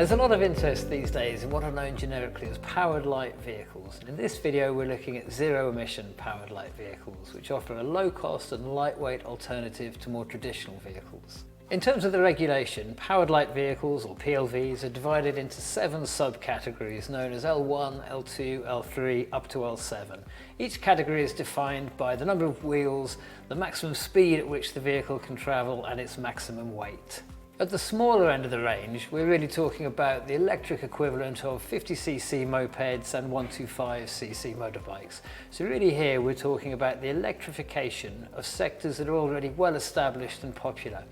There's a lot of interest these days in what are known generically as powered light vehicles, and in this video we're looking at zero-emission powered light vehicles, which offer a low-cost and lightweight alternative to more traditional vehicles. In terms of the regulation, powered light vehicles, or PLVs, are divided into 7 subcategories known as L1, L2, L3, up to L7. Each category is defined by the number of wheels, the maximum speed at which the vehicle can travel, and its maximum weight. At the smaller end of the range, we're really talking about the electric equivalent of 50cc mopeds and 125cc motorbikes. So really here we're talking about the electrification of sectors that are already well established and popular.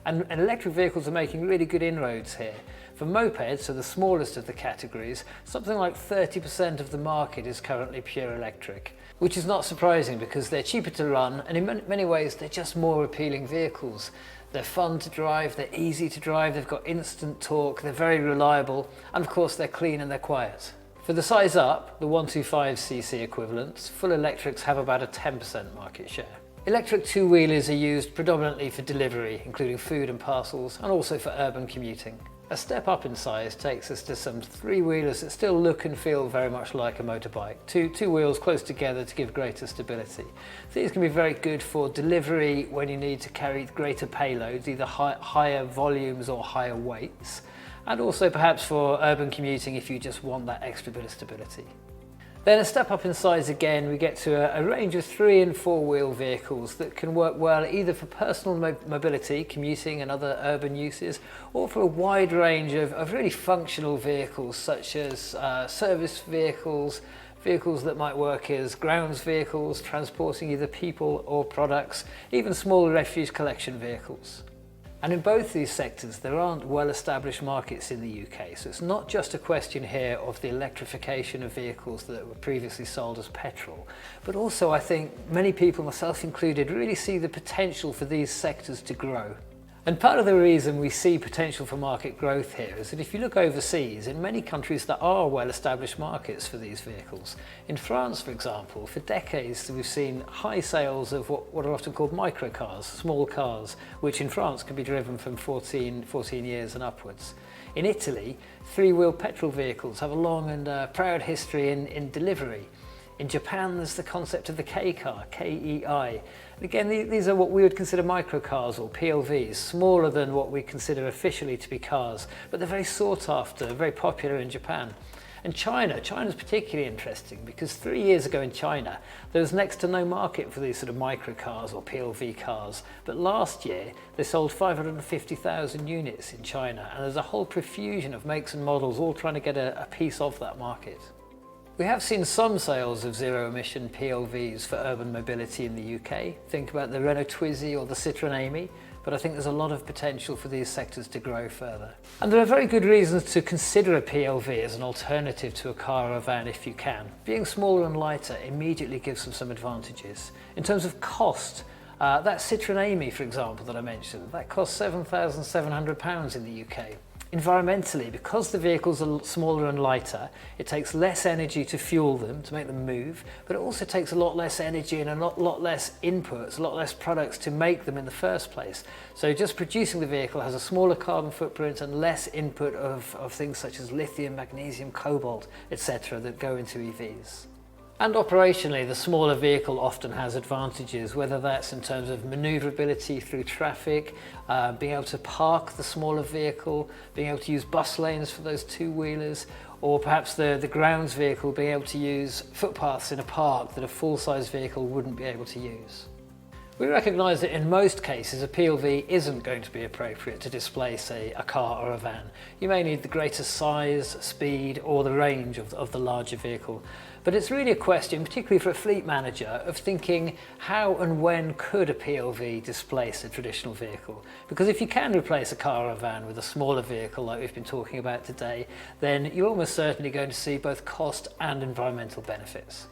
And electric vehicles are making really good inroads here. For mopeds, so the smallest of the categories, something like 30% of the market is currently pure electric, which is not surprising because they're cheaper to run and in many ways they're just more appealing vehicles. They're fun to drive, they're easy to drive, they've got instant torque, they're very reliable, and of course they're clean and they're quiet. For the size up, the 125cc equivalents, full electrics have about a 10% market share. Electric two-wheelers are used predominantly for delivery, including food and parcels, and also for urban commuting. A step up in size takes us to some three-wheelers that still look and feel very much like a motorbike. Two wheels close together to give greater stability. These can be very good for delivery when you need to carry greater payloads, either higher volumes or higher weights, and also perhaps for urban commuting if you just want that extra bit of stability. Then a step up in size again, we get to a range of 3- and 4-wheel vehicles that can work well either for personal mobility, commuting and other urban uses, or for a wide range of really functional vehicles such as service vehicles, vehicles that might work as grounds vehicles, transporting either people or products, even small refuse collection vehicles. And in both these sectors, there aren't well-established markets in the UK, so it's not just a question here of the electrification of vehicles that were previously sold as petrol, but also I think many people, myself included, really see the potential for these sectors to grow. And part of the reason we see potential for market growth here is that if you look overseas, in many countries there are well-established markets for these vehicles. In France, for example, for decades we've seen high sales of what are often called microcars, small cars, which in France can be driven from 14 years and upwards. In Italy, 3-wheel petrol vehicles have a long and proud history in delivery. In Japan, there's the concept of the K-car, K-E-I. And again, these are what we would consider microcars or PLVs, smaller than what we consider officially to be cars, but they're very sought after, very popular in Japan. And China's particularly interesting because 3 years ago in China, there was next to no market for these sort of microcars or PLV cars. But last year, they sold 550,000 units in China, and there's a whole profusion of makes and models all trying to get a piece of that market. We have seen some sales of zero-emission PLVs for urban mobility in the UK. Think about the Renault Twizy or the Citroën Ami, but I think there's a lot of potential for these sectors to grow further. And there are very good reasons to consider a PLV as an alternative to a car or a van if you can. Being smaller and lighter immediately gives them some advantages. In terms of cost, that Citroën Ami, for example, that I mentioned, that costs £7,700 in the UK. Environmentally, because the vehicles are smaller and lighter, it takes less energy to fuel them, to make them move, but it also takes a lot less energy and a lot less inputs, a lot less products to make them in the first place. So just producing the vehicle has a smaller carbon footprint and less input of things such as lithium, magnesium, cobalt, etc. that go into EVs. And operationally, the smaller vehicle often has advantages, whether that's in terms of manoeuvrability through traffic, being able to park the smaller vehicle, being able to use bus lanes for those two-wheelers, or perhaps the grounds vehicle being able to use footpaths in a park that a full-size vehicle wouldn't be able to use. We recognise that in most cases a PLV isn't going to be appropriate to displace, say, a car or a van. You may need the greater size, speed or the range of the larger vehicle. But it's really a question, particularly for a fleet manager, of thinking how and when could a PLV displace a traditional vehicle? Because if you can replace a car or a van with a smaller vehicle like we've been talking about today, then you're almost certainly going to see both cost and environmental benefits.